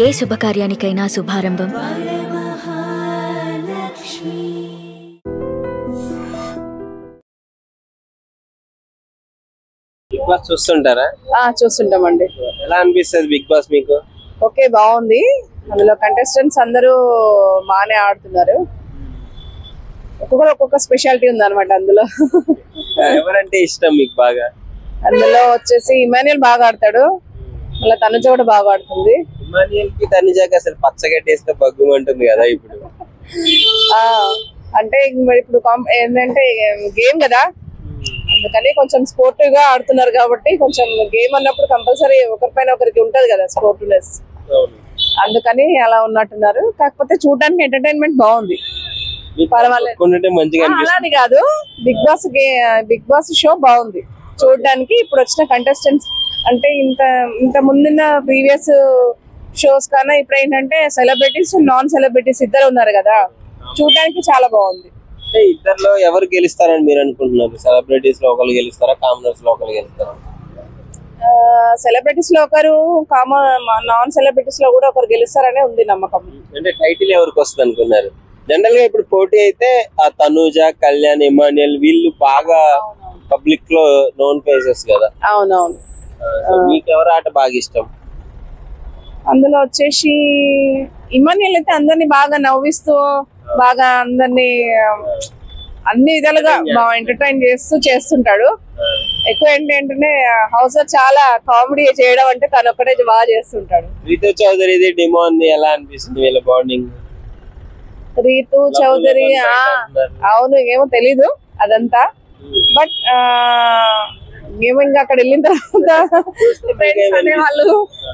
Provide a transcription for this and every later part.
ఏ శుభకార్యానికైనా శుభారంభం big boss చూస్తుంటారా? చూస్తుంటామండి. ఎలా అనిపిస్తుంది big boss మీకు? ఓకే, బాగుంది. అందులో కంటెస్టెంట్స్ అందరూ బాగానే ఆడుతున్నారు. ఒక్కొక్కరు ఒక్కొక్క స్పెషాలిటీ ఉంది అనమాట. అందులో ఎవరంటే ఇష్టం మీకు బాగా? అందులో వచ్చేసి ఇమాన్యుల్ బాగా ఆడతాడు, మళ్ళీ తనుజ కూడా బాగా ఆడుతుంది. ఇమాన్యుల్ కి తనుజకి అసలు పచ్చగట్టేస్తే బగ్గుమంటుంది కదా ఇప్పుడు. అంటే మరి ఇప్పుడు ఏంటంటే గేమ్ కదా, అందుకని కొంచెం స్పోర్టివ్ గా ఆడుతున్నారు కాబట్టి కొంచెం గేమ్ అన్నప్పుడు కంపల్సరీ ఒకరిపైన ఒకరికి ఉంటది కదా స్పోర్టివ్నెస్, అందుకని అలా ఉన్నట్టున్నారు. కాకపోతే చూడడానికి ఎంటర్టైన్మెంట్ బాగుంది, పర్వాలేదు. అలాని కాదు, బిగ్ బాస్ షో బాగుంది చూడడానికి. ఇప్పుడు వచ్చిన కంటెస్టెంట్స్ అంటే ఇంత ముందున్న ప్రీవియస్ షోస్ కన్నా ఇప్పుడు ఏంటంటే సెలబ్రిటీస్ నాన్ సెలబ్రిటీస్ ఇద్దరు ఉన్నారు కదా, చూడడానికి చాలా బాగుంది. ఇద్దరులో ఎవరు గెలుస్తారని మీరు అనుకుంటున్నారు? సెలబ్రిటీస్ లో ఒకరు గెలుస్తారా, కామనర్స్ లో ఒకరు గెలుస్తారా? సెలబ్రిటీస్ లో ఒకరు, నాన్ సెలబ్రిటీస్ లో కూడా ఒకరు గెలుస్తారనే ఉంది నమ్మకం. అంటే టైటిల్ ఎవరికి వస్తుంది అనుకున్నారు? జనరల్ గా ఇప్పుడు పోటీ అయితే ఆ తనూజ, కళ్యాణ్, ఇమాన్యుల్ వీళ్ళు బాగా పబ్లిక్ లో నోన్ ఫేసెస్ కదా. అవునవును. మీకు ఎవరు ఆట బాగా ఇష్టం? అందులో వచ్చేసి ఇమాన్యుల్ అయితే అందరినీ బాగా నవ్విస్తూ బాగా అందరినీ అన్ని విధాలుగా బాగా ఎంటర్టైన్ చేస్తుంటాడు. ఎక్కువ ఏంటంటే హౌస్ లో చాలా కామెడీ చేయడం అంటే తను ఒక్కటే బాగా చేస్తుంటాడు. రీతూ చౌదరి డిమోన్ ఎలా అనిపిస్తుంది వీళ్ళ బాండింగ్? రీతూ చౌదరి అవును, ఏమో తెలీదు అదంతా, బట్ ఏమో ఇంకా అక్కడ వెళ్ళిన తర్వాత ఫ్రెండ్స్ అనేవాళ్ళు,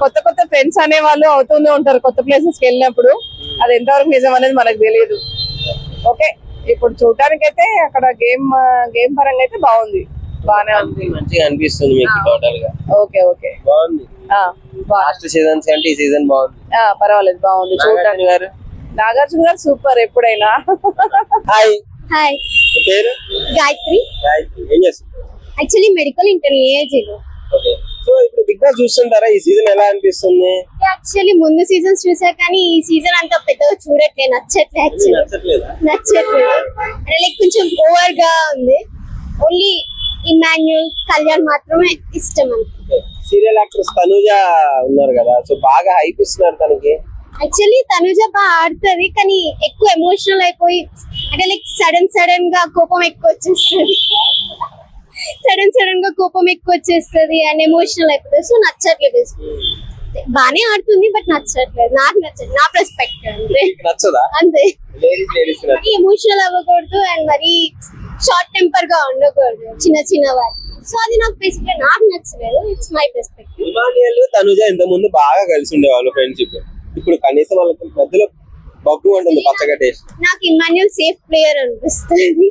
కొత్త ఫ్రెండ్స్ అనేవాళ్ళు అవుతూనే ఉంటారు కొత్త ప్లేసెస్ కి వెళ్ళినప్పుడు. అది ఎంతవరకు నిజం అనేది మనకు తెలియదు. ఓకే, ఇప్పుడు చూడటానికి అయితే అక్కడ గేమ్ పరంగా అయితే బాగుంది, బానే ఉంది, మంచిగా అనిపిస్తుంది మీకు టోటల్ గా? ఓకే బాగుంది. లాస్ట్ సీజన్స్ కంటే ఈ సీజన్ బాగుంది, పర్వాలేదు, బాగుంది చూడటానికి. నాగార్జున గారు సూపర్ ఎప్పుడైనా. హాయ్. హాయ్, పేరు? గాయత్రి. ఏం చేస్తారు? Actually medical intermediate. సో ఇప్పుడు బిగ్ బాస్ చూస్తుంటారా? ఈ సీజన్ ఎలా అనిపిస్తుంది? యాక్చువల్లీ ముందు సీజన్స్ చూసా కానీ ఈ సీజన్ అంతా పెద్దగా చూడట్లేదు, నచ్చట్లేదు. అంటే లైక్ కొంచెం ఓవర్ గా ఉంది. ఓన్లీ ఇమాన్యుల్, కళ్యాణ్ మాత్రమే ఇష్టం అంతే. సీరియల్ యాక్ట్రెస్ తనుజ ఉన్నారు కదా, సో బాగా హైప్ ఇస్తున్నారు తనకి. యాక్చువల్లీ తనుజ బాగా ఆడుతుంది కానీ ఎక్కువ ఎమోషనల్ అయిపోయి, అంటే లైక్ సడన్ గా కోపం ఎక్కువ వచ్చేస్తుంది, అండ్ ఎమోషనల్ అయిపోతుంది. సో నచ్చట్లేదు. బానే ఆడుతుంది బట్ నచ్చట్లేదు, నాకు నచ్చదు, నా పర్స్పెక్టివ్ అంతే. ఎమోషనల్ అవ్వకూడదు అండ్ మరి షార్ట్ టెంపర్ గా ఉండకూడదు చిన్న వాటి. సో అది నాకు బేసిక్గా నాకు నచ్చలేదు. It's my perspective. Emmanuel, Tanuja ఇంత ముందు బాగా కలిసి ఉండేవాళ్ళు ఫ్రెండ్షిప్, ఇప్పుడు కనీసం వాళ్ళకి మధ్యలో బగ్గు ఉంటుంది పచ్చగట్టేసి. నాకు ఇమాన్యుల్ సేఫ్ ప్లేయర్ అనిపిస్తుంది.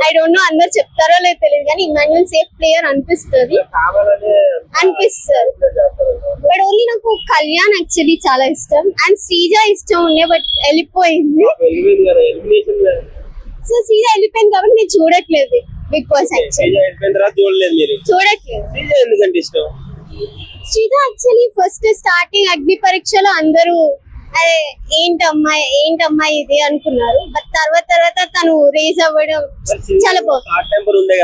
ఐ డోంట్ నో అందరు చెప్తారో లేదో తెలియదు కానీ ఇమాన్యుల్ సేఫ్ ప్లేయర్ అనిపిస్తుంది. బట్ ఓన్లీ నాకు కళ్యాణ్ యాక్చువల్లీ చాలా ఇష్టం అండ్ శ్రీజ ఇష్టం ఉండే, బట్ వెళ్ళిపోయింది. సో శ్రీజ వెళ్ళిపోయింది కాబట్టి నేను చూడట్లేదు బిగ్ బాస్. చూడట్లేదు. శ్రీజ యాక్చువల్లీ ఫస్ట్ స్టార్టింగ్ అగ్ని పరీక్షలో అందరూ అదే ఏంటమ్మాయి ఇది అనుకున్నారు, బట్ తర్వాత తను రేజ్ అవ్వడం చాలా బాగుంది.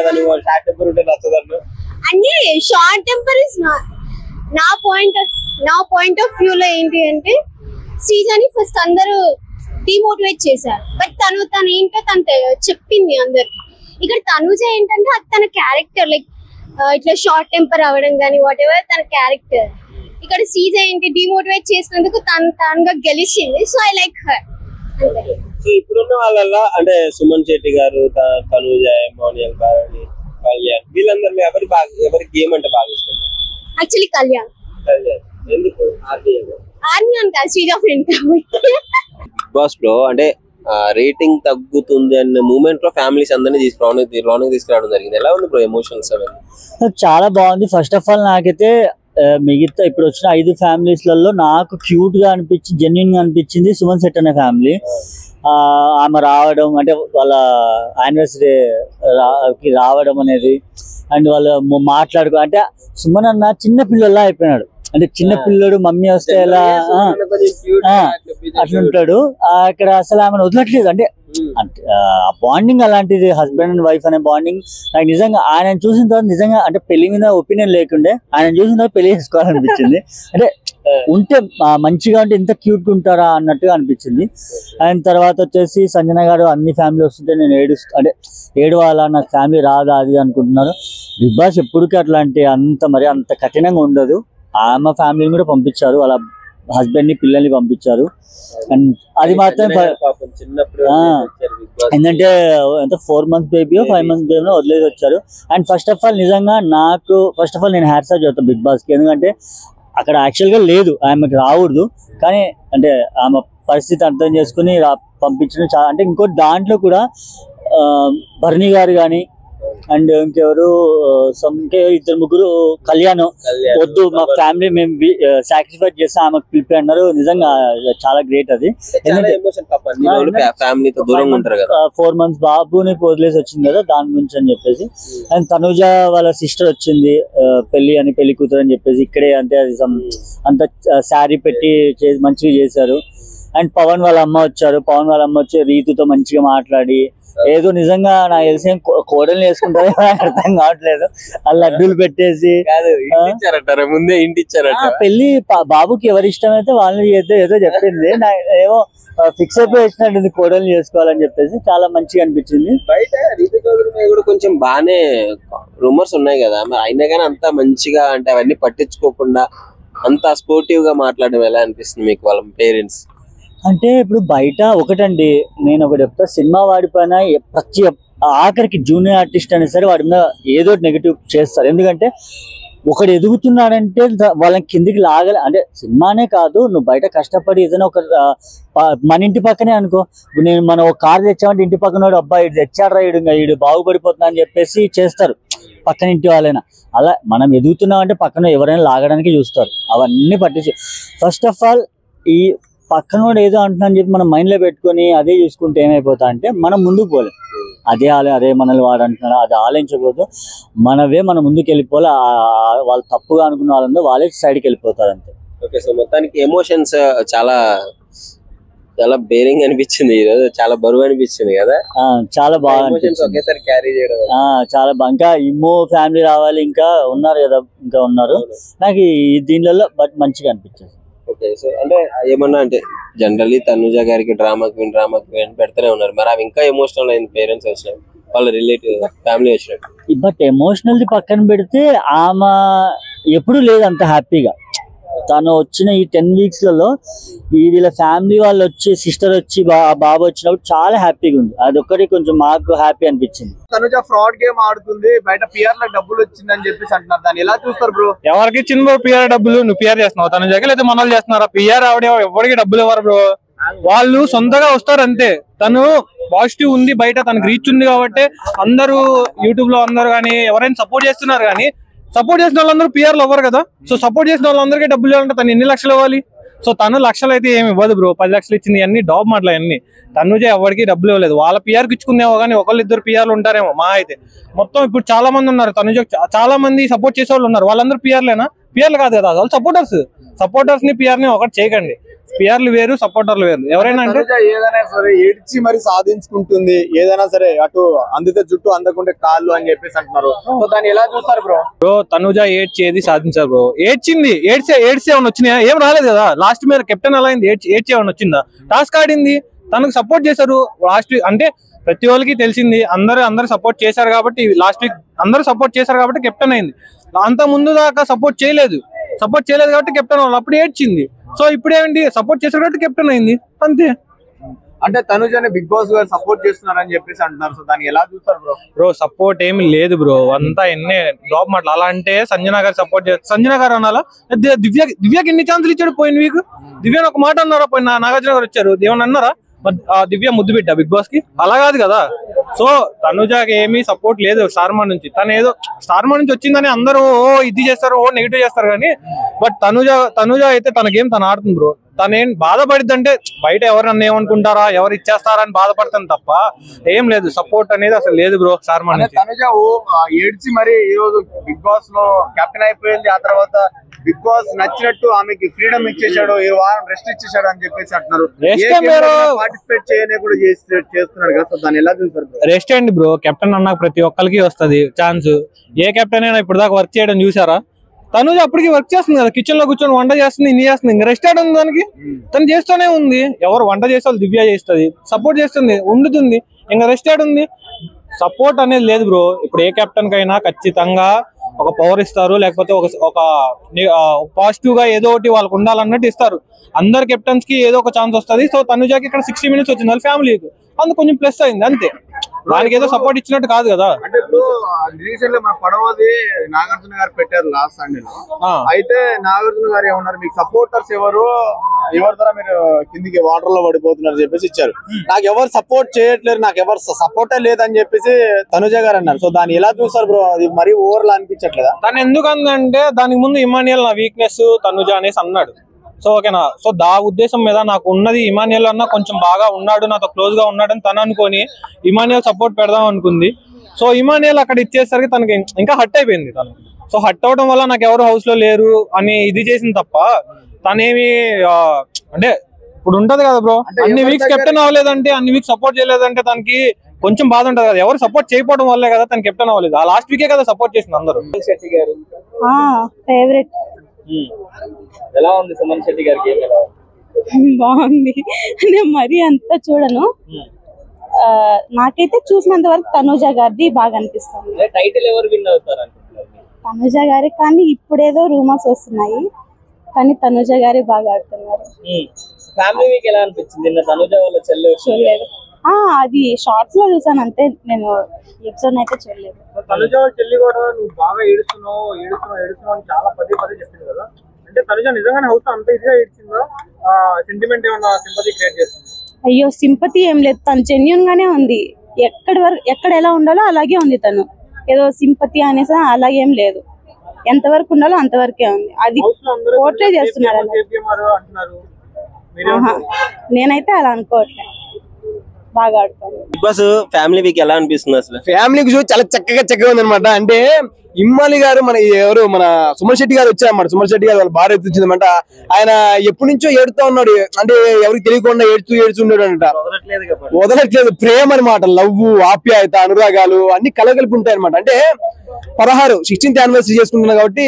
అంటే షార్ట్ టెంపర్ ఇస్ నా పాయింట్ ఆఫ్ వ్యూ లో ఏంటి అంటే శ్రీజాని ఫస్ట్ అందరూ డిమోటివేట్ చేశారు, బట్ తను ఏంటో తను చెప్పింది అందరికి. ఇక్కడ తనుజ ఏంటంటే అది తన క్యారెక్టర్, లైక్ ఇట్లా షార్ట్ టెంపర్ అవ్వడం కానీ వాట్ ఎవర్ తన క్యారెక్టర్. ఇక్కడ శ్రీజ ఏంటి డిమోటివేట్ చేసినందుకు తనగా గెలిచింది. So I like her. So ఇప్పుడున్న వాళ్ళల్లో అంటే సుమన్ శెట్టి గారు, తనుజ, ఇమాన్యుల్, కళ్యాణ్ వీళ్ళందరిలో ఎవరికి గేమ్ అంటే బాగా ఇష్టం? యాక్చువల్లీ కళ్యాణ్. ఎందుకు? ఆర్మీ కాదు, శ్రీజ ఫ్రెండ్ కాబట్టి. బిగ్ బాస్ లో అంటే రేటింగ్ తగ్గుతుంది అనే మూమెంట్ లో ఫ్యామిలీస్ అందరినీ తీసుకురావడం జరిగింది. ఎలా ఉంది బ్రో ఎమోషన్స్ అవన్నీ? చాలా బాగుంది. ఫస్ట్ ఆఫ్ ఆల్ నాకైతే మిగతా ఇప్పుడు వచ్చిన 5 ఫ్యామిలీస్లలో నాకు క్యూట్ గా అనిపించి జెన్యున్ గా అనిపించింది సుమన్ శెట్టి అనే ఫ్యామిలీ. ఆమె రావడం అంటే వాళ్ళ యానివర్సరీకి రావడం అనేది, అండ్ వాళ్ళు మాట్లాడుకో అంటే సుమన్ అన్న చిన్న పిల్లల్లా అయిపోయినాడు. అంటే చిన్న పిల్లడు మమ్మీ వస్తే ఎలా అట్లుంటాడు. అక్కడ అసలు ఆమెను వదలట్లేదు. అంటే ఆ బాండింగ్ అలాంటిది, హస్బెండ్ అండ్ వైఫ్ అనే బాండింగ్. నాకు నిజంగా ఆయన చూసిన తర్వాత నిజంగా అంటే పెళ్లి మీద ఒపీనియన్ లేకుండే ఆయన చూసిన తర్వాత పెళ్లి చేసుకోవాలనిపించింది. అంటే ఉంటే మంచిగా ఉంటే ఇంత క్యూట్ గా ఉంటారా అన్నట్టుగా అనిపించింది. ఆయన తర్వాత వచ్చేసి సంజన గారు అన్ని ఫ్యామిలీ వస్తుంటే నేను అంటే ఏడవాలా, నాకు ఫ్యామిలీ రాదా అది అనుకుంటున్నారు. బిగ్ బాస్ ఎప్పటికీ అట్లాంటి అంత కఠినంగా ఉండదు. ఆమె ఫ్యామిలీని కూడా పంపించారు, వాళ్ళ హస్బెండ్ ని పిల్లల్ని పంపించారు. అండ్ అది మాత్రం ఏంటంటే 4 months బేబీ 5 months బేబీ వదిలేసి వచ్చారు. అండ్ ఫస్ట్ ఆఫ్ ఆల్ నిజంగా నాకు నేను హ్యాట్స్ ఆఫ్ చెప్తాను బిగ్ బాస్ కి. ఎందుకంటే అక్కడ యాక్చువల్ గా లేదు, ఆమెకు రాకూడదు, కానీ అంటే ఆమె పరిస్థితి అర్థం చేసుకుని పంపించడం చాలా. అంటే ఇంకో దాంట్లో కూడా భరణి గారు కానీ అండ్ ఇంకెవరు ఇద్దరు ముగ్గురు కళ్యాణం వద్దు మా ఫ్యామిలీ మేము సాక్రిఫైస్ చేస్తే ఆమెకు పిలిపి అన్నారు. నిజంగా చాలా గ్రేట్ అది. 4 months బాబుని వదిలేసి వచ్చింది కదా, దాని గురించి అని చెప్పేసి. అండ్ తనుజ వాళ్ళ సిస్టర్ వచ్చింది పెళ్లి కూతురు అని చెప్పేసి ఇక్కడే. అంటే అది అంత శారీ పెట్టి మంచిగా చేశారు. అండ్ పవన్ వాళ్ళ అమ్మ వచ్చారు. పవన్ వాళ్ళ అమ్మ వచ్చి రీతుతో మంచిగా మాట్లాడి ఏదో నిజంగా నాకు తెలిసి కోడలు వేసుకుంటారో నాకు అర్థం కావట్లేదు. వాళ్ళు లడ్డూలు పెట్టేసి ముందే ఇంటి ఇచ్చారట. పెళ్లి బాబుకి ఎవరి ఇష్టం అయితే వాళ్ళని ఏదో చెప్పింది. ఏమో ఫిక్స్ అయిపోయి వచ్చినట్టుంది కోడలు చేసుకోవాలని చెప్పేసి. చాలా మంచిగా అనిపించింది. బయట రీతు చౌదరి కూడా కొంచెం బాగానే రూమర్స్ ఉన్నాయి కదా, మరి అయినా కానీ అంత మంచిగా అంటే అవన్నీ పట్టించుకోకుండా అంత స్పోర్టివ్ గా మాట్లాడడం ఎలా అనిపిస్తుంది మీకు వాళ్ళ పేరెంట్స్? అంటే ఇప్పుడు బయట ఒకటండి, నేను ఒకటి చెప్తా, సినిమా వాడి పైన ప్రతి ఆఖరికి జూనియర్ ఆర్టిస్ట్ అయినా సరే వాడి మీద ఏదో నెగిటివ్ చేస్తారు. ఎందుకంటే ఒకడు ఎదుగుతున్నాడంటే వాళ్ళని కిందికి లాగాలి. అంటే సినిమానే కాదు, నువ్వు బయట కష్టపడి ఏదైనా ఒక మన ఇంటి పక్కనే అనుకో, మనం ఒక కార్ తెచ్చామంటే ఇంటి పక్కన అబ్బాయి ఇటు తెచ్చాడు రా, ఈడు బాగుపడిపోతున్నా అని చెప్పేసి చేస్తారు పక్కన ఇంటి వాళ్ళైనా. అలా మనం ఎదుగుతున్నాం అంటే పక్కన ఎవరైనా లాగడానికి చూస్తారు. అవన్నీ పట్టించి ఫస్ట్ ఆఫ్ ఆల్ ఈ పక్కన కూడా ఏదో అంటున్నా చెప్పి మనం మైండ్ లో పెట్టుకొని అదే చూసుకుంటే ఏమైపోతా అంటే మనం ముందుకు పోలేం. అదే మనల్ని వాడు అంటున్నాడు అది ఆలోచించకూడదు. మనం ముందుకు వెళ్ళిపోవాలి. వాళ్ళు తప్పుగా అనుకున్న వాళ్ళందో వాళ్ళే సైడ్కి వెళ్ళిపోతారు అంతే. ఓకే, సో మొత్తానికి ఎమోషన్స్ చాలా చాలా బేరింగ్ అనిపించింది ఈరోజు, చాలా బరువు అనిపించింది కదా. చాలా బాగా ఒకేసారి క్యారీ చేయడం చాలా బాగా. ఇంకా ఇమ్మో ఫ్యామిలీ రావాలి, ఇంకా ఉన్నారు కదా, ఇంకా ఉన్నారు. నాకు దీనిలో బట్ మంచిగా అనిపించింది. ఓకే, సో అంటే ఏమన్నా అంటే జనరల్లీ తనుజ గారికి డ్రామా క్వీన్ పెడతానే ఉన్నారు, మరి అవి ఇంకా ఎమోషనల్ అయింది పేరెంట్స్ వచ్చినట్టు, వాళ్ళ రిలేటివ్ ఫ్యామిలీ వచ్చినట్టు. బట్ ఎమోషనల్ ది పక్కన పెడితే ఆమె ఎప్పుడు లేదు అంత హ్యాపీగా. తను వచ్చిన ఈ 10 weeks లలో వీళ్ళ ఫ్యామిలీ వాళ్ళు వచ్చి సిస్టర్ వచ్చి బాబు వచ్చినప్పుడు చాలా హ్యాపీగా ఉంది. అదొక్కటి కొంచెం మాకు హ్యాపీ అనిపించింది. తనుజ ఫ్రాడ్ గేమ్ ఆడుతుంది, బయట పిఆర్ లో డబ్బులు వచ్చిందని చెప్పేసి అంటున్నారు. దాన్ని ఎలా చూస్తారు బ్రో? ఎవరికి ఇచ్చింది బ్రో పిఆర్ డబ్బులు? నువ్వు పిఆర్ చేస్తున్నావు తనుజకి, లేదా మన వాళ్ళు చేస్తున్నారా? పిఆర్ ఆవిడ ఎవరికి డబ్బులు ఇవ్వరు బ్రో, వాళ్ళు సొంతగా వస్తారు అంతే. తను పాజిటివ్ ఉంది, బయట తనకు రీచ్ ఉంది కాబట్టి అందరూ యూట్యూబ్ లో అందరూ కానీ ఎవరైనా సపోర్ట్ చేస్తున్నారు. కానీ సపోర్ట్ చేసిన వాళ్ళందరూ పిఆర్లు అవ్వరు కదా. సో సపోర్ట్ చేసిన వాళ్ళందరికీ డబ్బులు ఇవ్వాలంటే తను ఎన్ని లక్షలు ఇవ్వాలి? సో తను లక్షలు అయితే ఏమి ఇవ్వదు బ్రో, 10 లక్షలు ఇచ్చింది అన్ని డాబ్ మాటలు అన్ని. తనుజ ఎవరికి డబ్బులు ఇవ్వలేదు. వాళ్ళ పిఆర్కి ఇచ్చుకుందేమో కానీ 1-2 పిఆర్లు ఉంటారేమో మా అయితే. మొత్తం ఇప్పుడు చాలా మంది ఉన్నారు తనుజ, చాలా మంది సపోర్ట్ చేసే వాళ్ళు ఉన్నారు. వాళ్ళందరూ పిఆర్లేనా? పిఆర్లు కాదు కదా, వాళ్ళు సపోర్టర్స్ ని పిఆర్ ని ఒకటి చేయకండి. పిఆర్లు వేరు, సపోర్టర్లు వేరు. ఎవరైనా అంటే ఏదైనా సరే ఏడ్చి మరి సాధించుకుంటుంది, ఏదైనా సరే అటు అందితే జుట్టు అందకుంటే కాళ్ళు అని చెప్పేసి అంటున్నారు. సో దాన్ని ఎలా చూస్తారు బ్రో? తనుజ ఏడ్చేది సాధించారు బ్రో. ఏడ్చే ఏమైనా వచ్చినాయా? ఏం రాలేదు కదా. లాస్ట్ మీద కెప్టెన్ అలా అయింది, ఏడ్చి ఏమైనా వచ్చిందా? టాస్క్ ఆడింది, తనకు సపోర్ట్ చేశారు లాస్ట్ వీక్. అంటే ప్రతి వాళ్ళకి తెలిసింది, అందరు సపోర్ట్ చేశారు కాబట్టి లాస్ట్ వీక్ అందరూ సపోర్ట్ చేశారు కాబట్టి కెప్టెన్ అయింది. అంత ముందు దాకా సపోర్ట్ చేయలేదు కాబట్టి కెప్టెన్ వాళ్ళు అప్పుడు ఏడ్చింది. సో ఇప్పుడు ఏంటి, సపోర్ట్ చేశారు కాబట్టి కెప్టెన్ అయింది అంతే. అంటే తనుజని బిగ్ బాస్ గారు సపోర్ట్ చేస్తున్నారని చెప్పేసి అంటున్నారు. సో దాన్ని ఎలా చూస్తారు బ్రో? సపోర్ట్ ఏమి లేదు బ్రో, అంతా ఎన్నే డ్రాప్ మాటలు. అలా అంటే సంజన గారు సపోర్ట్ చేస్తారు. సంజన గారు అనాలా? దివ్యకి ఎన్ని ఛాన్సులు ఇచ్చాడు పోయిన వీక్? దివ్యని ఒక మాట అన్నారా? పోయిన నాగార్జున గారు వచ్చారు, ఏమన్నా అన్నారా? దివ్య ముద్దు బిడ్డ బిగ్ బాస్ కి? అలా కాదు కదా. సో తనుజకి ఏమీ సపోర్ట్ లేదు స్టార్మా నుంచి. తను ఏదో స్టార్మా నుంచి వచ్చిందని అందరూ ఇది చేస్తారు, నెగిటివ్ చేస్తారు. కానీ బట్ తనుజ అయితే తన గేమ్ తను ఆడుతుంది బ్రో. తనేం బాధపడిద్ది అంటే బయట ఎవరన్నా ఏమనుకుంటారా, ఎవరు ఇచ్చేస్తారా అని బాధపడతాను తప్ప ఏం లేదు. సపోర్ట్ అనేది అసలు లేదు బ్రో స్టార్మా నుంచి. తనుజ ఏడ్చి మరి ఈ రోజు బిగ్ బాస్ లో కెప్టెన్ అయిపోయింది. ఆ తర్వాత బిగ్ బాస్ నచ్చినట్టు ఆమెకి ఫ్రీడమ్ ఇచ్చేసాడు, ఈ వారం రెస్ట్ ఇచ్చేసాడు అని చెప్పేసి అంటున్నారు. పార్టిసిపేట్ చేయని కూడా చేస్తున్నాడు కదా, సో దాన్ని ఎలా చూస్తారు? రెస్ట్ అండి బ్రో, కెప్టెన్ అన్నాక ప్రతి ఒక్కరికి వస్తుంది ఛాన్స్. ఏ కెప్టెన్ అయినా ఇప్పుడు దాకా వర్క్ చేయడం చూసారా? తనుజ అప్పటికి వర్క్ చేస్తుంది కదా, కిచెన్ లో కూర్చొని వంట చేస్తుంది, ఇన్ని చేస్తుంది. ఇంకా రెస్ట్ ఆడ ఉంది దానికి, తను చేస్తూనే ఉంది. ఎవరు వంట చేసే వాళ్ళు దివ్య చేస్తుంది, సపోర్ట్ చేస్తుంది, వండుతుంది. ఇంకా రెస్ట్ ఆడ ఉంది. సపోర్ట్ అనేది లేదు బ్రో. ఇప్పుడు ఏ కెప్టెన్ కైనా ఖచ్చితంగా ఒక పవర్ ఇస్తారు, లేకపోతే ఒక పాజిటివ్ గా ఏదో ఒకటి వాళ్ళకు ఉండాలన్నట్టు ఇస్తారు. అందరు కెప్టెన్స్ కి ఏదో ఒక ఛాన్స్ వస్తుంది. సో తనుజాకి ఇక్కడ 60 minutes వచ్చింది వాళ్ళ ఫ్యామిలీకి, అందుకు కొంచెం ప్లస్ అయింది అంతే. దానికి ఏదో సపోర్ట్ ఇచ్చినట్టు కాదు కదా. అంటే ఇప్పుడు రీసెంట్ మన పడవది నాగార్జున గారు పెట్టారు లాస్ట్ సండేలో. అయితే నాగార్జున గారు ఏమన్నారు, మీకు సపోర్టర్స్ ఎవరు ద్వారా మీరు కిందికి వాటర్ లో పడిపోతున్నారు చెప్పేసి ఇచ్చారు. నాకు ఎవరు సపోర్ట్ చేయట్లేరు, నాకు ఎవరు సపోర్టే లేదని చెప్పేసి తనుజ గారు అన్నారు. సో దాన్ని ఎలా చూస్తారు బ్రో? అది మరీ ఓవర్ లా అనిపించట్లేదా? తను ఎందుకు అందంటే దానికి ముందు ఇమానియల్ నా వీక్నెస్ తనుజ అనేసి అన్నాడు. సో ఓకేనా, సో దా ఉద్దేశం మీద నాకు ఉన్నది ఇమానియల్ అన్న కొంచెం బాగా ఉన్నాడు, నాతో క్లోజ్ గా ఉన్నాడని తను అనుకొని ఇమానియల్ సపోర్ట్ పెడదాం అనుకుంది. సో ఇమానియల్ అక్కడ ఇచ్చేసరికి తనకి ఇంకా హట్ అయిపోయింది తను. సో హట్ అవడం వల్ల నాకు ఎవరు హౌస్ లో లేరు అని ఇది చేసింది తప్ప తనేమి అంటే ఇప్పుడు ఉంటది కదా బ్రో, అన్ని వీక్స్ కెప్టెన్ అవ్వలేదంటే, అన్ని వీక్స్ సపోర్ట్ చేయలేదంటే తనకి కొంచెం బాధ ఉంటది కదా. ఎవరు సపోర్ట్ చేయకపోవడం వల్లే కదా తను కెప్టెన్ అవ్వలేదు. ఆ లాస్ట్ వీకే కదా సపోర్ట్ చేసింది అందరూ. శెట్టి గారు ఫేవరెట్. ఎలా ఉంది సుమన్ శెట్టి గారి గేమ్? ఎలా బాగుంది. నేను మరీ అంతా చూడను, నాకైతే చూసినంత వరకు తనుజ గారిది బాగా అనిపిస్తుంది. టైటిల్ ఎవరు విన్ అవుతారు అనుకుంటున్నారు? తనుజ గారి, కానీ ఇప్పుడేదో రూమర్స్ వస్తున్నాయి, కానీ తనుజ గారి బాగా ఆడుతున్నారు. ఫ్యామిలీ వీక్ ఎలా అనిపించింది? నిన్న తనుజ వాళ్ళ చెల్లి చూడలేదు, అది షార్ట్స్ లో చూసాను అంతే, నేను ఎపిసోడ్ అయితే చూడలేదు. తనుజ చెల్లి కూడా నువ్వు బాగా ఏడుస్తున్నావు అని చాలా పదే చెప్పింది కదా. అంటే తనుజ నిజంగానే హౌస్ అంత ఇదిగా ఏడ్చిందా? సెంటిమెంట్ ఏమన్నా సింపతి క్రియేట్ చేస్తుంది? అయ్యో సింపతి ఏం లేదు, తను జెన్యూన్ గానే ఉంది. ఎక్కడ ఎలా ఉండాలో అలాగే ఉంది. తను ఏదో సింపతి అనేసి అలాగేం లేదు, ఎంతవరకు ఉండాలో అంతవరకే ఉంది. అది పోర్ట్రే చేస్తున్నారు. నేనైతే అలా అనుకోవట్లేదు, బాగా ఆడుతాను. బిగ్ బాస్ ఫ్యామిలీ వీక్ ఎలా అనిపిస్తుంది అసలు? ఫ్యామిలీ చాలా చక్కగా ఉంది అనమాట. అంటే ఇమ్మాలి గారు మన సుమన్ శెట్టి గారు వచ్చారన్నమాట. సుమన్ శెట్టి గారు వాళ్ళ భార్య వచ్చిందన్నమాట. ఆయన ఎప్పటి నుంచో ఏడుతా ఉన్నాడు, అంటే ఎవరికి తెలియకుండా ఏడుచుండాడు అంట. వదలట్లేదు. ప్రేమ అనమాట, లవ్, ఆప్యాయత, అనురాగాలు అన్ని కలగలిపి ఉంటాయి అనమాట. అంటే 16th యానివర్సరీ చేసుకుంటున్నా కాబట్టి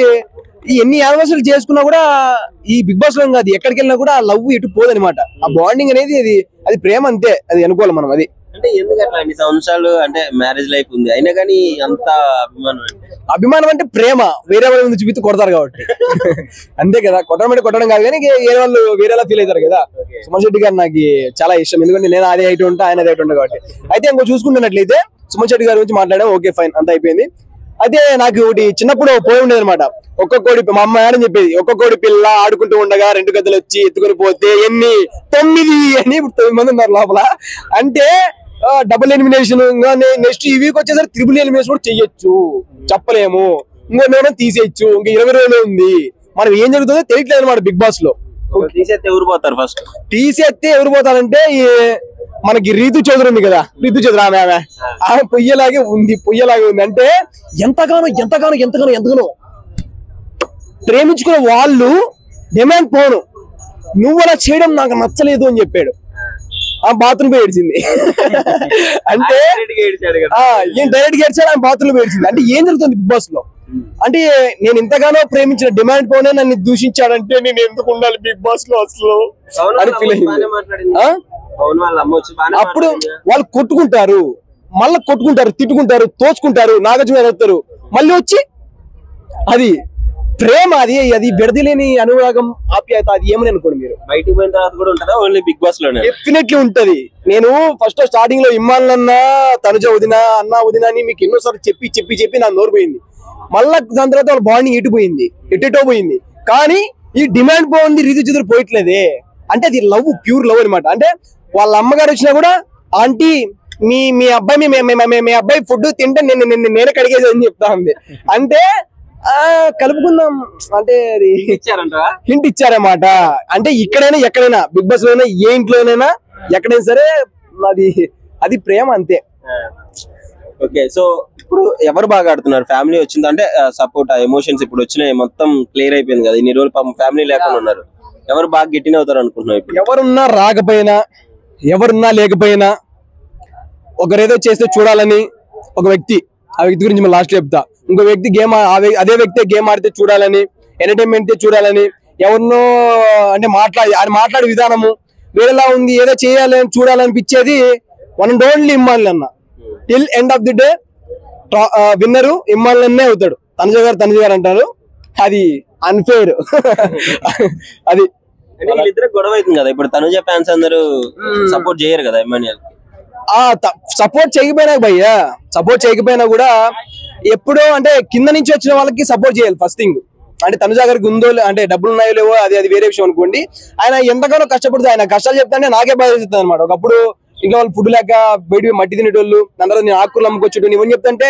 ఎన్ని యానివర్సరీ చేసుకున్నా కూడా ఈ బిగ్ బాస్ లో కాదు, ఎక్కడికి వెళ్ళినా కూడా లవ్ ఎటు పోదనమాట. ఆ బాండింగ్ అనేది అది ప్రేమ అంతే, అది అనుకోవాలి మనం. అది అంటే ఎందుకు అట్లా అన్ని సంవత్సరాలు అంటే మ్యారేజ్ లైఫ్ ఉంది అయినా కానీ అంత అభిమానం అంటే ప్రేమ వేరే వాళ్ళ ముందు చూపిస్తూ కొడతారు కాబట్టి అంతే కదా. కొట్టడం కాదు కానీ వేరే వాళ్ళు వేరేలా ఫీల్ అవుతారు కదా. సుమన్ శెట్టి గారు నాకు చాలా ఇష్టం, ఎందుకంటే నేను అదే హైట్ ఉంటా, ఆయన అదే హైట్ ఉంటా కాబట్టి. అయితే ఇంకో చూసుకుంటున్నట్లయితే సుమన్ శెట్టి గారి గురించి మాట్లాడాం, ఓకే ఫైన్, అంత అయిపోయింది. అయితే నాకు ఒకటి చిన్నప్పుడు పోయి ఉండేది అనమాట. ఒక్క కోడి, మా అమ్మ అని చెప్పేది, ఒక్క కోడి పిల్ల ఆడుకుంటూ ఉండగా 2 గద్దలు వచ్చి ఎత్తుకొని పోతే 9 అని. ఇప్పుడు 9 మంది ఉన్నారు లోపల. అంటే డబుల్ ఎలిమినేషన్, నెక్స్ట్ ఈ వీక్ వచ్చేసరికి ట్రిపుల్ ఎలిమినేషన్ కూడా చెయ్యొచ్చు, చెప్పలేము. ఇంకో తీసేయచ్చు. ఇంకా 20 రోజులు ఉంది. మనం ఏం జరుగుతుందో తెలియట్లేదు అనమాట బిగ్ బాస్ లో. తీసేస్తే ఎవరు పోతారు? ఫస్ట్ తీసేస్తే ఎవరు పోతారంటే మనకి రీతు చౌదరి ఉంది కదా, రీతు చౌదరి ఆమె పొయ్యలాగే ఉంది. అంటే ఎంతగానో ప్రేమించుకున్న వాళ్ళు డిమాండ్ పోను, నువ్వు అలా చేయడం నాకు నచ్చలేదు అని చెప్పాడు. ఆ బాత్రూమ్ పోయి ఏడ్చింది. అంటే డైరెక్ట్ ఏడ్చాడు, ఆమె బాత్రూమ్ పోయి ఏడ్చింది. అంటే ఏం జరుగుతుంది బిగ్ బాస్ లో? అంటే నేను ఇంతగానో ప్రేమించిన డిమాండ్ పోనే నన్ను దూషించాడంటే నేను ఎందుకు ఉండాలి బిగ్ బాస్ లో అసలు అని ఫీల్ అయింది. అప్పుడు వాళ్ళు కొట్టుకుంటారు, మళ్ళీ కొట్టుకుంటారు, తిట్టుకుంటారు, తోచుకుంటారు, నాగార్జున అవుతారు, మళ్ళీ వచ్చి అది ప్రేమ, అది విడదలేని అనురాగం, ఆప్యాయత. అది ఏమని అనుకోండి మీరు. బయటకు పోయిన తర్వాత కూడా ఉంటుందా ఓన్లీ బిగ్ బాస్ లోనే? డెఫినెట్లీ ఉంటది. నేను ఫస్ట్ స్టార్టింగ్ లో ఇమ్మాలన్నా తనుజ వదినా అని మీకు ఎన్నోసార్లు చెప్పి నా నోరు పోయింది. మళ్ళా దాని తర్వాత వాళ్ళ బాండింగ్ ఎటో పోయింది. కానీ ఈ డిమాండ్ పోయింది, రీతి చెదురు పోయట్లేదే. అంటే అది లవ్, ప్యూర్ లవ్ అనమాట. అంటే వాళ్ళ అమ్మగారు వచ్చినా కూడా, ఆంటీ మీ అబ్బాయి ఫుడ్ తింటే నేనే కడిగేది అని చెప్తా ఉంది. అంటే కలుపుకుందాం అంటే అది హింట్ ఇచ్చారన్నమాట. అంటే ఇక్కడైనా ఎక్కడైనా, బిగ్ బాస్ లోనైనా, ఏ ఇంట్లోనైనా, ఎక్కడైనా సరే అది ప్రేమ అంతే. ఓకే, సో ఇప్పుడు ఎవరు బాగా ఆడుతున్నారు? ఫ్యామిలీ వచ్చింది అంటే సపోర్ట్ ఎమోషన్స్ ఇప్పుడు వచ్చినాయి, మొత్తం క్లియర్ అయిపోయింది కదా, ఇన్ని రోజులు పాపం ఫ్యామిలీ లేకుండా ఉన్నారు. ఎవరు బాగా గెట్టిన అవుతారు అనుకుంటున్నారు? ఇప్పుడు ఎవరున్నా రాకపోయినా ఎవరున్నా లేకపోయినా ఒకరేదో చేస్తే చూడాలని ఒక వ్యక్తి, ఆ వ్యక్తి గురించి మనం లాస్ట్ చెప్తా. ఇంకో వ్యక్తి గేమ్ అదే వ్యక్తి గేమ్ ఆడితే చూడాలని, ఎంటర్టైన్మెంట్ చూడాలని, ఎవరినో అంటే మాట్లాడే విధానము వేరేలా ఉంది, ఏదో చేయాలని చూడాలనిపించేది వన్ అండ్ ఓన్లీ ఇమ్మాన్యుల్ అన్న. Till end of the day winner Emmanuel అవుతాడు. తనుజ గారు అంటారు, అది అన్ఫేర్. అది వీళ్ళిద్దరు గొడవ అవుతుంది కదా ఇప్పుడు. తనుజ ఫ్యాన్స్ అందరూ సపోర్ట్ చేయరు కదా ఇమ్మాన్యుల్. సపోర్ట్ చేయకపోయినా కూడా ఎప్పుడో అంటే కింద నుంచి వచ్చిన వాళ్ళకి సపోర్ట్ చేయాలి ఫస్ట్ థింగ్. అంటే తనుజ గారికి ఉందో అంటే డబ్బులు ఉన్నాయో లేవో అది వేరే విషయం అనుకోండి. ఆయన ఎంతగానో కష్టపడుతుంది, ఆయన కష్టాలు చెప్తానే నాకే బాధ చేస్తుంది అనమాట. ఒకప్పుడు ఇంట్లో వాళ్ళు ఫుడ్ లేక బయట మట్టి తినేటోళ్ళు, అందరూ నేను ఆకులు అమ్ముకొచ్చేటోళ్ళు, ఇవన్నీ చెప్తుంటే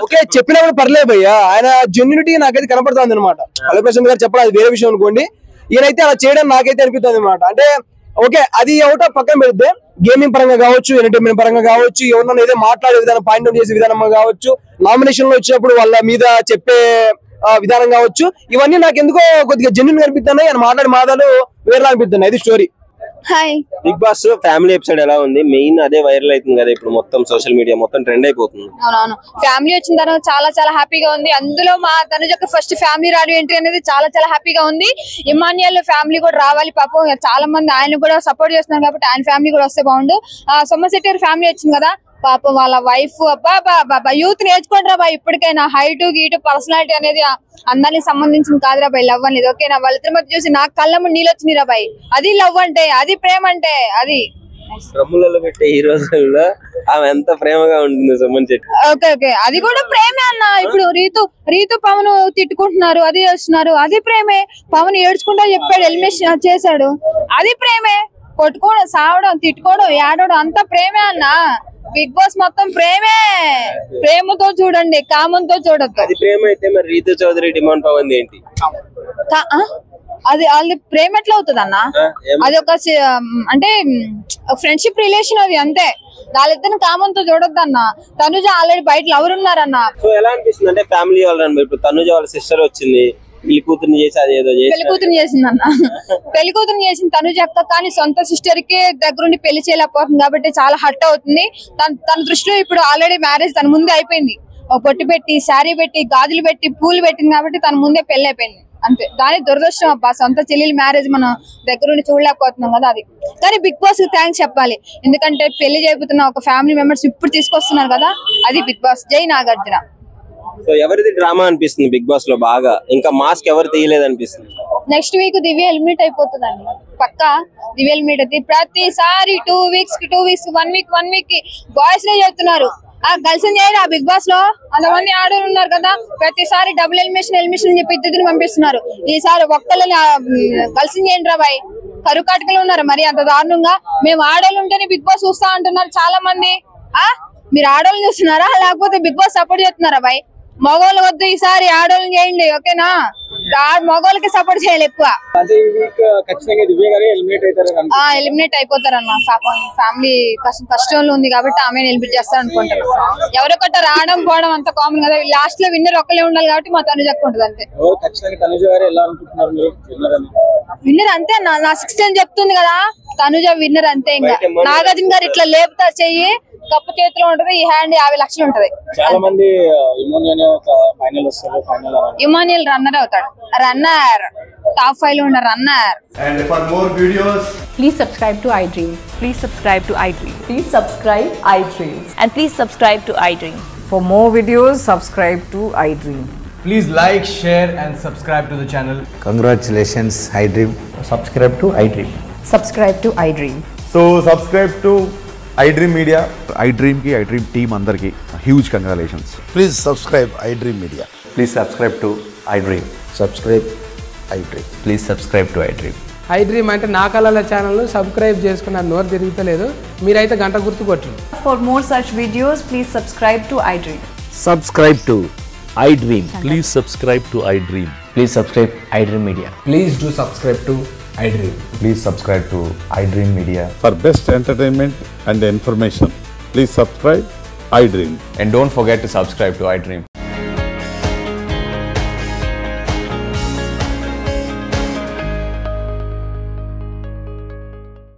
ఓకే చెప్పినా కూడా పర్లేదు భయ్యా. ఆయన జెన్యూనిటీ నాకైతే కనపడుతుంది అనమాట. పల్లె ప్రశాంత్ గారు చెప్పడం అది వేరే విషయం అనుకోండి, ఈయనైతే అలా చేయడం నాకైతే అనిపిస్తుంది అనమాట. అంటే ఓకే అది ఒకటో పక్కన పెడితే గేమింగ్ పరంగా కావచ్చు, ఎంటర్టైన్మెంట్ పరంగా కావచ్చు, ఎవరన్నా ఏదో మాట్లాడే విధానం, పాయింట్ అవుట్ చేసే విధానం కావచ్చు, నామినేషన్ లో వచ్చినప్పుడు వాళ్ళ మీద చెప్పే విధానం కావచ్చు, ఇవన్నీ నాకు ఎందుకో కొద్దిగా జెన్యూన్ అనిపిస్తున్నాయి. ఆయన మాటలు వేరేలా అనిపిస్తున్నాయి. ఇది story. Hi. Bigg Boss family episode ఎలా ఉంది? మెయిన్ అదే వైరల్ అవుతుంది కదా ఇప్పుడు, మొత్తం సోషల్ మీడియా మొత్తం ట్రెండ్ అయిపోతుంది. అవునవును, ఫ్యామిలీ వచ్చిన తర్వాత చాలా చాలా హ్యాపీగా ఉంది. అందులో మా తనుజ ఫస్ట్ ఫ్యామిలీ రాడు ఎంట్రీ అనేది చాలా చాలా హ్యాపీగా ఉంది. ఇమ్మాన్యుయల్ ఫ్యామిలీ కూడా రావాలి, పాపం చాలా మంది ఆయన కూడా సపోర్ట్ చేస్తున్నారు కాబట్టి ఆయన ఫ్యామిలీ కూడా వస్తే బాగుండు. సోమశెట్టి ఫ్యామిలీ వచ్చింది కదా, పాపం వాళ్ళ వైఫ్ అబ్బా యూత్ నేర్చుకోండి రా బాయ్. ఇప్పటికైనా హైట్ గీటు పర్సనాలిటీ అనేది అందరికి సంబంధించింది కాదురా బాయ్. లవ్ అనేది ఓకేనా, వాళ్ళిద్దరి మధ్య చూసి నాకు కళ్ళము నీళ్ళు వచ్చినాయి రా బాయ్. అది లవ్ అంటే, అది ప్రేమ అంటే. అది డ్రమ్ములలో పెట్టే ఈ రోజుల్లో ఆమె ఎంత ప్రేమగా ఉంటుంది సుమన్ శెట్టి. ఓకే అది కూడా ప్రేమే అన్న. ఇప్పుడు రీతు పవన్ తిట్టుకుంటున్నారు, అది చేస్తున్నారు, అది ప్రేమే. పవన్ ఏడ్చుకుంటా చెప్పాడు, ఎలిమినేషన్ చేశాడు, అది ప్రేమే. కొట్టుకోవడం, సావడం, తిట్టుకోవడం, ఏడవడం అంతా ప్రేమే అన్న. బిగ్ బాస్ మొత్తం ప్రేమే. ప్రేమతో చూడండి, కామంతో చూడద్దు. అది ప్రేమ అయితే మరి రీతు చౌదరి డిమాండ్ పవన్ ఏంటి? అది వాళ్ళది ప్రేమ ఎట్లా అవుతుంది అన్న? అది ఒక అంటే ఫ్రెండ్షిప్ రిలేషన్ అది, అంతే. వాళ్ళిద్దరిని కామంతో చూడొద్దు అన్న. తనుజ ఆల్రెడీ బయట లవర్ ఉన్నారన్న. సో ఎలా అనిపిస్తుంది అంటే ఫ్యామిలీ వాళ్ళని, ఇప్పుడు తనుజ వాళ్ళ సిస్టర్ వచ్చింది, పెళ్లి కూతురుని చేసి అది ఏదో పెళ్లి కూతురుని చేసిందన్న. పెళ్లి కూతురుని చేసింది తనుజ అక్క, కానీ సొంత సిస్టర్ కి దగ్గరుండి పెళ్లి చేయలేకపోతుంది కాబట్టి చాలా హర్ట్ అవుతుంది. తన దృష్టిలో ఇప్పుడు ఆల్రెడీ మ్యారేజ్ తన ముందే అయిపోయింది. పొట్టు పెట్టి, శారీ పెట్టి, గాజులు పెట్టి, పూలు పెట్టింది కాబట్టి తన ముందే పెళ్లి అయిపోయింది, అంతే. దాని దురదృష్టం అబ్బా, సొంత చెల్లెలి మ్యారేజ్ మనం దగ్గరుండి చూడలేకపోతున్నాం కదా, అది. కానీ బిగ్ బాస్ కి థ్యాంక్స్ చెప్పాలి, ఎందుకంటే పెళ్లి చేయబోతున్న ఒక ఫ్యామిలీ మెంబర్స్ ఇప్పుడు తీసుకొస్తున్నారు కదా, అది బిగ్ బాస్. జై నాగార్జున. సో ఎవరిది డ్రామా అనిపిస్తుంది బిగ్ బాస్ లో బాగా? ఇంకా మాస్క్ ఎవరు తీయలేదు అనిపిస్తుంది? నెక్స్ట్ వీక్ దివ్య ఎలిమినేట్ అయిపోతుందండి పక్కా. దివ్య ఎలిమినేట్ అయితే ప్రతిసారి 2 weeks కి 1 week కి బాయ్స్ నే చెప్తున్నారు, గర్ల్స్ చేయరు ఆ బిగ్ బాస్ లో. అంతమంది ఆడవాళ్ళు ఉన్నారు కదా, ప్రతిసారి డబుల్ ఎలిమినేషన్ చెప్పి ఇద్దరిని పంపిస్తున్నారు. ఈసారి ఒక్కళ్ళని గర్ల్స్ చేయండి రా బాయ్. కరుకాటకలు ఉన్నారు మరి అంత దారుణంగా. మేము ఆడవాళ్ళు ఉంటేనే బిగ్ బాస్ చూస్తా అంటున్నారు చాలా మంది. మీరు ఆడవాళ్ళు చూస్తున్నారా లేకపోతే బిగ్ బాస్ సపోర్ట్ చేస్తున్నారా బాయ్? మగవాళ్ళు వద్దు, ఈసారి ఆడవాళ్ళని చేయండి ఓకేనా. మగవాళ్ళకి సపోర్ట్ చేయాలి ఎక్కువ. ఎలిమినేట్ అయిపోతారన్న. ఫ్యామిలీ కష్టంలో ఉంది కాబట్టి ఆమె ఎలిమినేట్ చేస్తారు అనుకుంటారు. ఎవరొకట రావడం పోవడం అంత కామన్ కదా. లాస్ట్ లో విన్నర్ ఒక్కలే ఉండాలి కాబట్టి మా తనుజ ఉంటుంది అంతే. విన్నర్ అంతే అన్న, నా 6 చెప్తుంది కదా, తనుజ విన్నర్ అంతే. ఇంకా నాగార్జున గారు ఇట్లా లేపుతా చెయ్యి, కప్పు చేతిలో ఉంటది, ఈ హ్యాండ్ 50 లక్షలు ఉంటది. చాలా మంది ఇమాన్యుయల్ రన్నర్ అవుతాడు. రన్నర్ టాప్ 5 లో ఉన్న runner. And for more videos, please subscribe to iDream. Please subscribe to iDream. Please subscribe iDream. And please subscribe to iDream. For more videos, subscribe to iDream. please like, share and subscribe to the channel. Congratulations iDream. Subscribe to iDream. Subscribe to iDream. So subscribe to iDream Media. iDream ki iDream team andarki huge congratulations. Please subscribe iDream Media. Please subscribe to iDream. Subscribe iDream. Please subscribe to iDream. iDream అంటే నా కళల channel subscribe చేసుకున్న నోరు తిరుగుతలేదు, మీరైతే గంట గుర్తు కొట్టండి. For more such videos, please subscribe to iDream. Subscribe to iDream. Please subscribe to iDream. Please subscribe iDream Media. Please do subscribe to iDream. Please subscribe to iDream Media. For best entertainment and information, please subscribe iDream. And don't forget to subscribe to iDream.